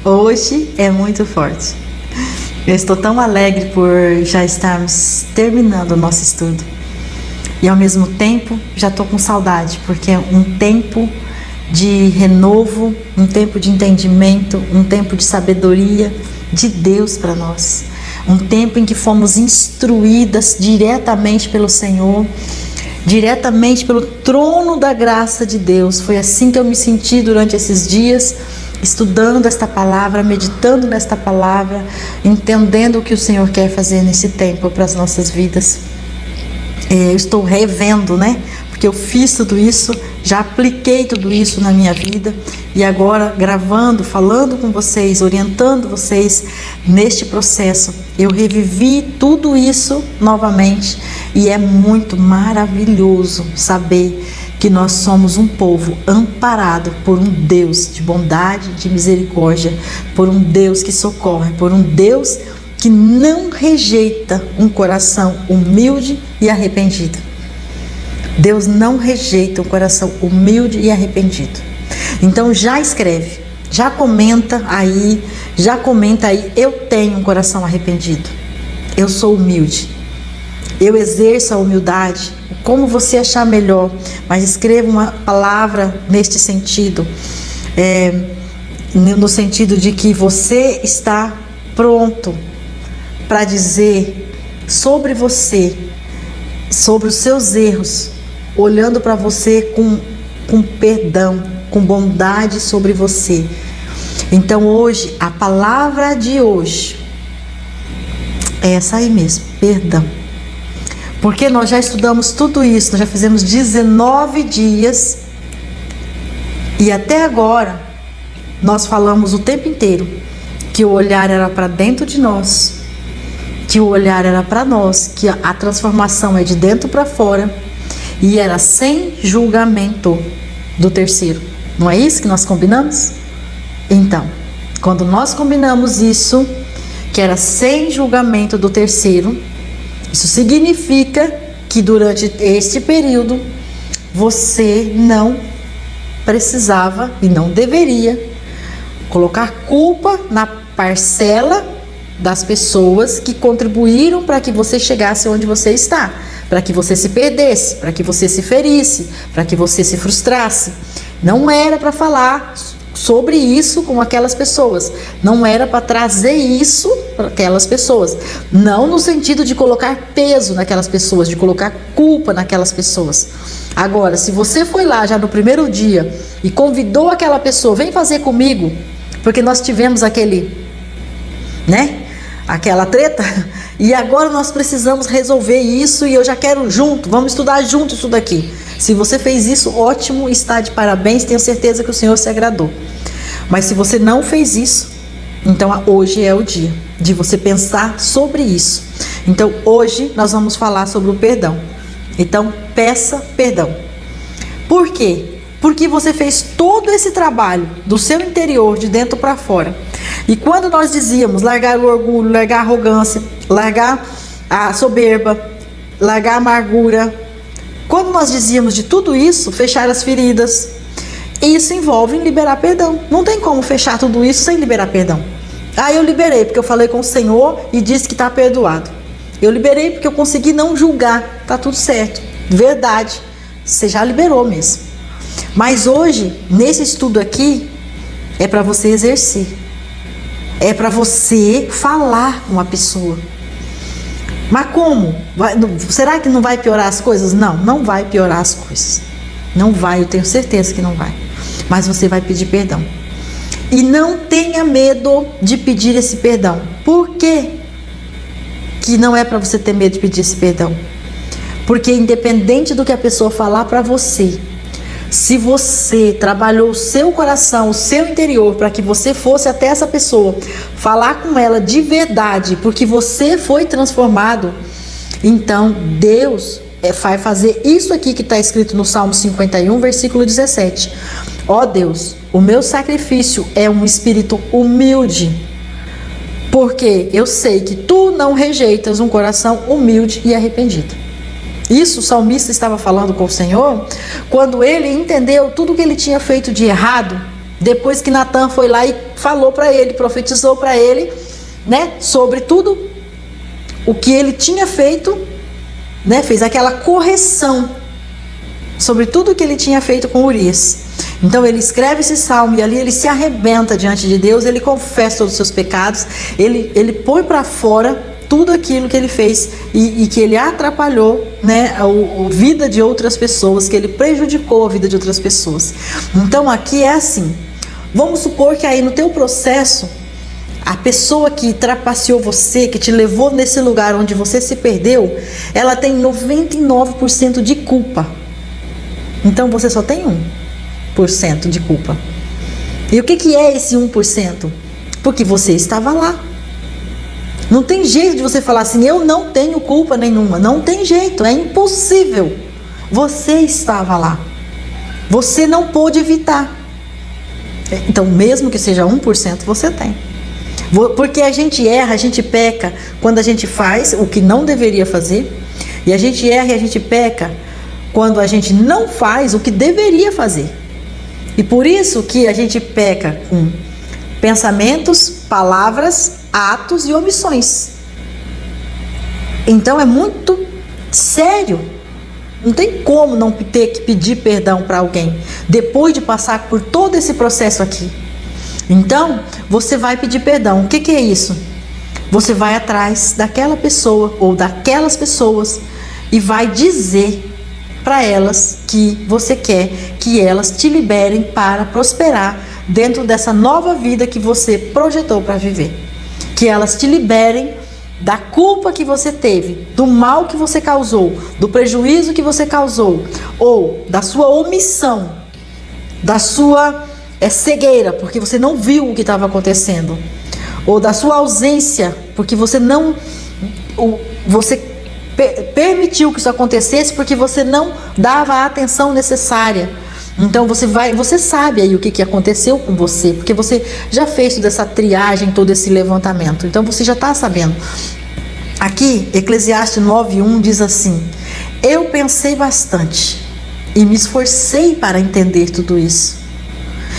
Hoje é muito forte. Eu estou tão alegre por já estarmos terminando o nosso estudo. E ao mesmo tempo já estou com saudade, porque é um tempo de renovo, um tempo de entendimento, um tempo de sabedoria de Deus para nós. Um tempo em que fomos instruídas diretamente pelo Senhor, diretamente pelo trono da graça de Deus. Foi assim que eu me senti durante esses dias, estudando esta palavra, meditando nesta palavra, entendendo o que o Senhor quer fazer nesse tempo para as nossas vidas. Eu estou revendo, Porque eu fiz tudo isso, já apliquei tudo isso na minha vida e agora gravando, falando com vocês, orientando vocês neste processo, eu revivi tudo isso novamente e é muito maravilhoso saber que nós somos um povo amparado por um Deus de bondade, de misericórdia, por um Deus que socorre, por um Deus que não rejeita um coração humilde e arrependido. Deus não rejeita um coração humilde e arrependido. Então já escreve, já comenta aí, eu tenho um coração arrependido, eu sou humilde, eu exerço a humildade, como você achar melhor, mas escreva uma palavra neste sentido, no sentido de que você está pronto para dizer sobre você, sobre os seus erros, olhando para você com perdão, com bondade sobre você. Então hoje, a palavra de hoje é essa aí mesmo, perdão. Porque nós já estudamos tudo isso, nós já fizemos 19 dias e até agora nós falamos o tempo inteiro que o olhar era para dentro de nós, que o olhar era para nós, que a transformação é de dentro para fora. E era sem julgamento do terceiro. Não é isso que nós combinamos? Então, quando nós combinamos isso, que era sem julgamento do terceiro, isso significa que durante este período você não precisava e não deveria colocar culpa na parcela das pessoas que contribuíram para que você chegasse onde você está, para que você se perdesse, para que você se ferisse, para que você se frustrasse. Não era para falar sobre isso com aquelas pessoas, não era para trazer isso para aquelas pessoas, não no sentido de colocar peso naquelas pessoas, de colocar culpa naquelas pessoas. Agora, se você foi lá já no primeiro dia e convidou aquela pessoa, vem fazer comigo, porque nós tivemos aquela treta, e agora nós precisamos resolver isso e eu já quero junto, vamos estudar junto isso daqui. Se você fez isso, ótimo, está de parabéns, tenho certeza que o Senhor se agradou. Mas se você não fez isso, então hoje é o dia de você pensar sobre isso. Então hoje nós vamos falar sobre o perdão. Então peça perdão. Por quê? Porque você fez todo esse trabalho do seu interior, de dentro para fora. E quando nós dizíamos largar o orgulho, largar a arrogância, largar a soberba, largar a amargura, quando nós dizíamos de tudo isso, fechar as feridas, isso envolve liberar perdão. Não tem como fechar tudo isso sem liberar perdão. Eu liberei porque eu falei com o Senhor e disse que está perdoado. Eu liberei porque eu consegui não julgar, está tudo certo, verdade, você já liberou mesmo. Mas hoje, nesse estudo aqui, é para você exercer. É para você falar com a pessoa. Mas como? Será que não vai piorar as coisas? Não, não vai piorar as coisas. Não vai, eu tenho certeza que não vai. Mas você vai pedir perdão. E não tenha medo de pedir esse perdão. Por quê que não é para você ter medo de pedir esse perdão? Porque independente do que a pessoa falar para você, se você trabalhou o seu coração, o seu interior, para que você fosse até essa pessoa, falar com ela de verdade, porque você foi transformado, então Deus vai fazer isso aqui que está escrito no Salmo 51, versículo 17. Ó Deus, o meu sacrifício é um espírito humilde, porque eu sei que tu não rejeitas um coração humilde e arrependido. Isso o salmista estava falando com o Senhor quando ele entendeu tudo que ele tinha feito de errado Depois que Natan foi lá e falou para ele, profetizou para ele, né, sobre tudo o que ele tinha feito, né, fez aquela correção sobre tudo o que ele tinha feito com Urias. Então ele escreve esse salmo e ali ele se arrebenta diante de Deus, ele confessa todos os seus pecados, ele põe para fora tudo aquilo que ele fez e que ele atrapalhou, né, a vida de outras pessoas, que ele prejudicou a vida de outras pessoas. Então aqui é assim, vamos supor que aí no teu processo, a pessoa que trapaceou você, que te levou nesse lugar onde você se perdeu, ela tem 99% de culpa. Então você só tem 1% de culpa. E o que é esse 1%? Porque você estava lá. Não tem jeito de você falar assim, eu não tenho culpa nenhuma. Não tem jeito, é impossível. Você estava lá. Você não pôde evitar. Então, mesmo que seja 1%, você tem. Porque a gente erra, a gente peca quando a gente faz o que não deveria fazer. E a gente erra e a gente peca quando a gente não faz o que deveria fazer. E por isso que a gente peca com pensamentos, palavras, atos e omissões. Então é muito sério. Não tem como não ter que pedir perdão para alguém depois de passar por todo esse processo aqui. Então você vai pedir perdão. O que é isso? Você vai atrás daquela pessoa ou daquelas pessoas e vai dizer para elas que você quer que elas te liberem para prosperar dentro dessa nova vida que você projetou para viver. Que elas te liberem da culpa que você teve, do mal que você causou, do prejuízo que você causou, ou da sua omissão, da sua cegueira, porque você não viu o que estava acontecendo, ou da sua ausência, porque você não... Você permitiu que isso acontecesse porque você não dava a atenção necessária. Então você sabe aí o que aconteceu com você, porque você já fez toda essa triagem, todo esse levantamento. Então você já está sabendo. Aqui, Eclesiastes 9:1 diz assim: eu pensei bastante e me esforcei para entender tudo isso.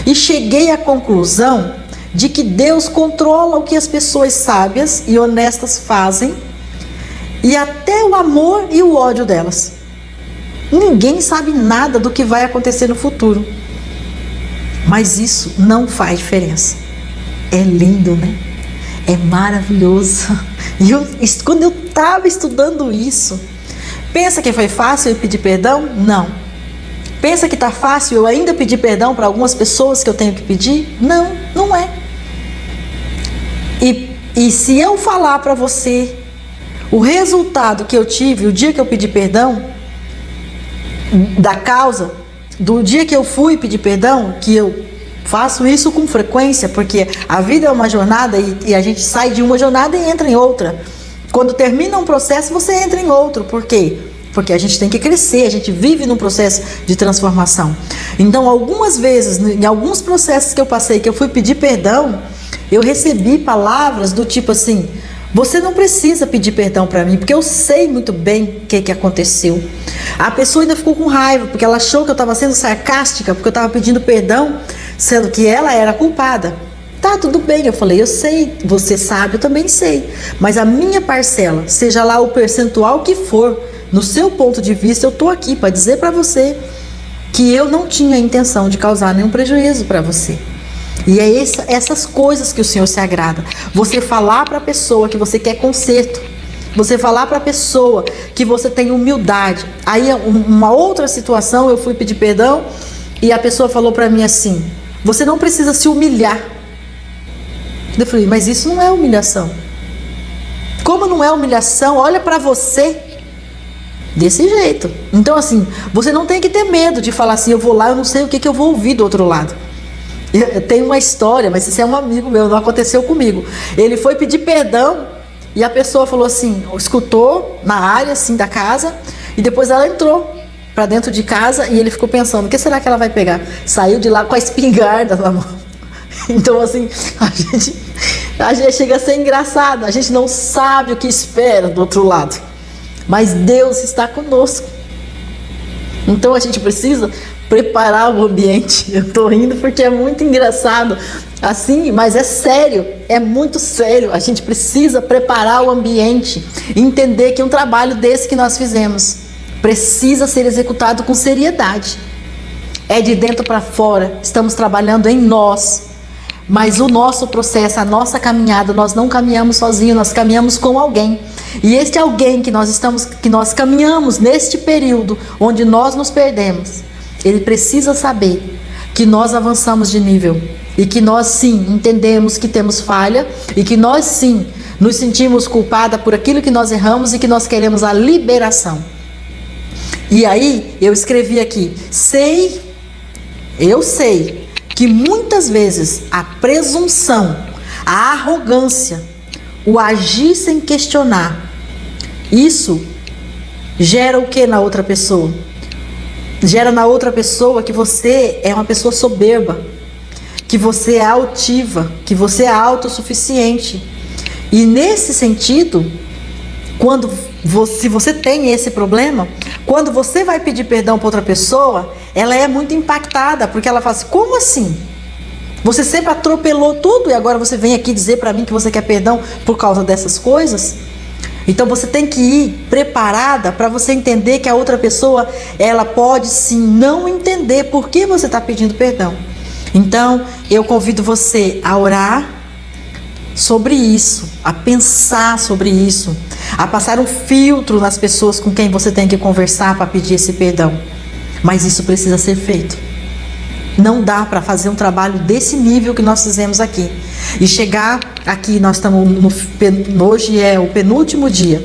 E cheguei à conclusão de que Deus controla o que as pessoas sábias e honestas fazem, e até o amor e o ódio delas. Ninguém sabe nada do que vai acontecer no futuro. Mas isso não faz diferença. É lindo, né? É maravilhoso. E quando eu estava estudando isso, pensa que foi fácil eu pedir perdão? Não. Pensa que está fácil eu ainda pedir perdão para algumas pessoas que eu tenho que pedir? Não, não é. E se eu falar para você o resultado que eu tive o dia que eu pedi perdão, da causa, do dia que eu fui pedir perdão, que eu faço isso com frequência, porque a vida é uma jornada e a gente sai de uma jornada e entra em outra. Quando termina um processo, você entra em outro. Por quê? Porque a gente tem que crescer, a gente vive num processo de transformação. Então, algumas vezes, em alguns processos que eu passei, que eu fui pedir perdão, eu recebi palavras do tipo assim: você não precisa pedir perdão para mim, porque eu sei muito bem o que aconteceu. A pessoa ainda ficou com raiva, porque ela achou que eu estava sendo sarcástica, porque eu estava pedindo perdão, sendo que ela era culpada. Tá, tudo bem, eu falei, eu sei, você sabe, eu também sei. Mas a minha parcela, seja lá o percentual que for, no seu ponto de vista, eu estou aqui para dizer para você que eu não tinha a intenção de causar nenhum prejuízo para você. E é essas coisas que o Senhor se agrada. Você falar para a pessoa que você quer conserto. Você falar para a pessoa que você tem humildade. Aí, uma outra situação, eu fui pedir perdão e a pessoa falou para mim assim: você não precisa se humilhar. Eu falei, mas isso não é humilhação. Como não é humilhação? Olha para você desse jeito. Então assim, você não tem que ter medo de falar assim: eu vou lá, eu não sei o que eu vou ouvir do outro lado. Eu tenho uma história, mas esse é um amigo meu, não aconteceu comigo. Ele foi pedir perdão e a pessoa falou assim, escutou na área assim da casa, e depois ela entrou para dentro de casa e ele ficou pensando: o que será que ela vai pegar? Saiu de lá com a espingarda na mão. Então assim, a gente chega a ser engraçado, a gente não sabe o que espera do outro lado, mas Deus está conosco. Então a gente precisa preparar o ambiente. Eu tô rindo porque é muito engraçado, assim, mas é sério, é muito sério. A gente precisa preparar o ambiente, entender que um trabalho desse que nós fizemos precisa ser executado com seriedade. É de dentro para fora, estamos trabalhando em nós, mas o nosso processo, a nossa caminhada, nós não caminhamos sozinhos, nós caminhamos com alguém. E este alguém que nós caminhamos neste período onde nós nos perdemos, ele precisa saber que nós avançamos de nível e que nós sim entendemos que temos falha e que nós sim nos sentimos culpados por aquilo que nós erramos e que nós queremos a liberação. E aí eu escrevi aqui: eu sei que muitas vezes a presunção, a arrogância, o agir sem questionar, isso gera o que na outra pessoa? Gera na outra pessoa que você é uma pessoa soberba, que você é altiva, que você é autossuficiente. E nesse sentido, se você tem esse problema, quando você vai pedir perdão para outra pessoa, ela é muito impactada, porque ela fala assim: como assim? Você sempre atropelou tudo e agora você vem aqui dizer para mim que você quer perdão por causa dessas coisas? Então você tem que ir preparada para você entender que a outra pessoa, ela pode sim não entender por que você está pedindo perdão. Então eu convido você a orar sobre isso, a pensar sobre isso, a passar um filtro nas pessoas com quem você tem que conversar para pedir esse perdão. Mas isso precisa ser feito. Não dá para fazer um trabalho desse nível que nós fizemos aqui e chegar aqui, nós estamos hoje é o penúltimo dia,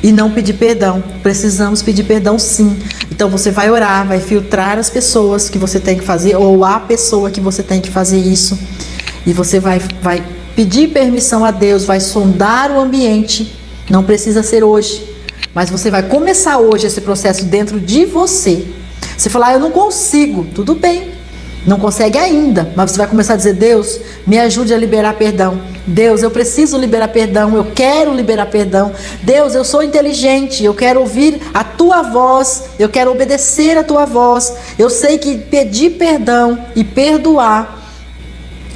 e não pedir perdão. Precisamos pedir perdão sim. Então você vai orar, vai filtrar as pessoas que você tem que fazer, ou a pessoa que você tem que fazer isso, e você vai pedir permissão a Deus, vai sondar o ambiente. Não precisa ser hoje, mas você vai começar hoje esse processo dentro de você. Você falar: eu não consigo, tudo bem, não consegue ainda, mas você vai começar a dizer: Deus, me ajude a liberar perdão. Deus, eu preciso liberar perdão, eu quero liberar perdão. Deus, eu sou inteligente, eu quero ouvir a tua voz, eu quero obedecer a tua voz. Eu sei que pedir perdão e perdoar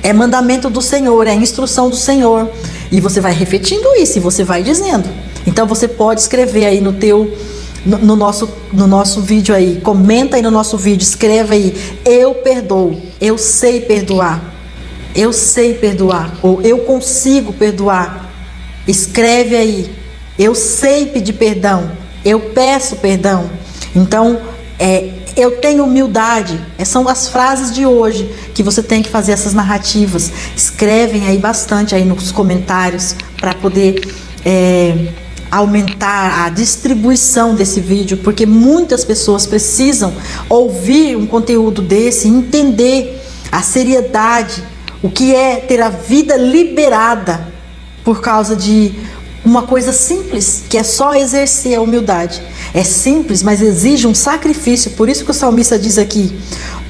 é mandamento do Senhor, é instrução do Senhor. E você vai repetindo isso e você vai dizendo. Então você pode escrever aí no nosso vídeo aí, comenta aí no nosso vídeo, escreva aí: eu perdoo, eu sei perdoar, ou eu consigo perdoar. Escreve aí: eu sei pedir perdão, eu peço perdão. Então eu tenho humildade. São as frases de hoje que você tem que fazer essas narrativas. Escrevem aí bastante aí nos comentários para poder aumentar a distribuição desse vídeo, porque muitas pessoas precisam ouvir um conteúdo desse, entender a seriedade, o que é ter a vida liberada por causa de uma coisa simples, que é só exercer a humildade. É simples, mas exige um sacrifício. Por isso que o salmista diz aqui: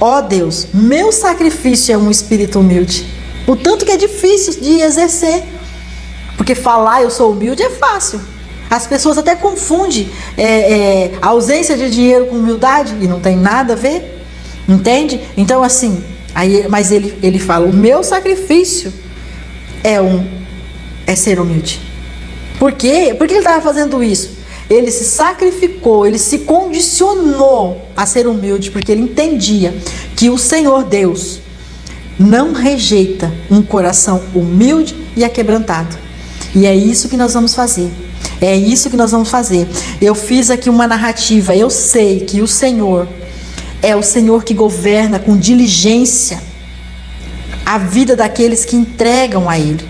ó Deus, meu sacrifício é um espírito humilde. O tanto que é difícil de exercer, porque falar eu sou humilde é fácil. As pessoas até confundem a ausência de dinheiro com humildade, e não tem nada a ver, entende? Então assim, mas ele fala: o meu sacrifício é ser humilde. Por quê? Por que ele estava fazendo isso? Ele se sacrificou, ele se condicionou a ser humilde, porque ele entendia que o Senhor Deus não rejeita um coração humilde e aquebrantado. E é isso que nós vamos fazer. É isso que nós vamos fazer. Eu fiz aqui uma narrativa. Eu sei que o Senhor é o Senhor que governa com diligência a vida daqueles que entregam a Ele.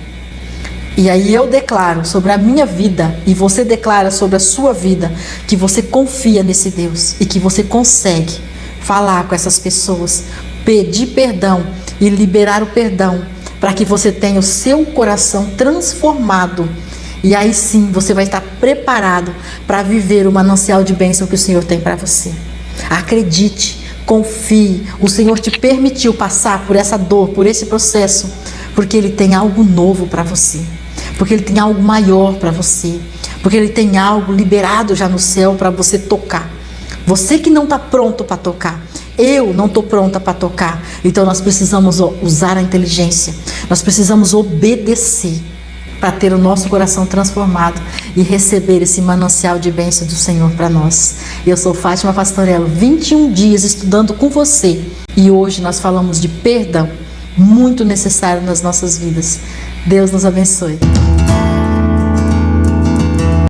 E aí eu declaro sobre a minha vida, e você declara sobre a sua vida, que você confia nesse Deus e que você consegue falar com essas pessoas, pedir perdão e liberar o perdão, para que você tenha o seu coração transformado. E aí sim você vai estar preparado para viver o manancial de bênção que o Senhor tem para você. Acredite, confie. O Senhor te permitiu passar por essa dor, por esse processo, porque Ele tem algo novo para você, porque Ele tem algo maior para você, porque Ele tem algo liberado já no céu para você tocar. Você que não está pronto para tocar, Eu não estou pronta para tocar. Então nós precisamos usar a inteligência. Nós precisamos obedecer para ter o nosso coração transformado e receber esse manancial de bênção do Senhor para nós. Eu sou Fátima Pastorello, 21 dias estudando com você. E hoje nós falamos de perdão, muito necessário nas nossas vidas. Deus nos abençoe.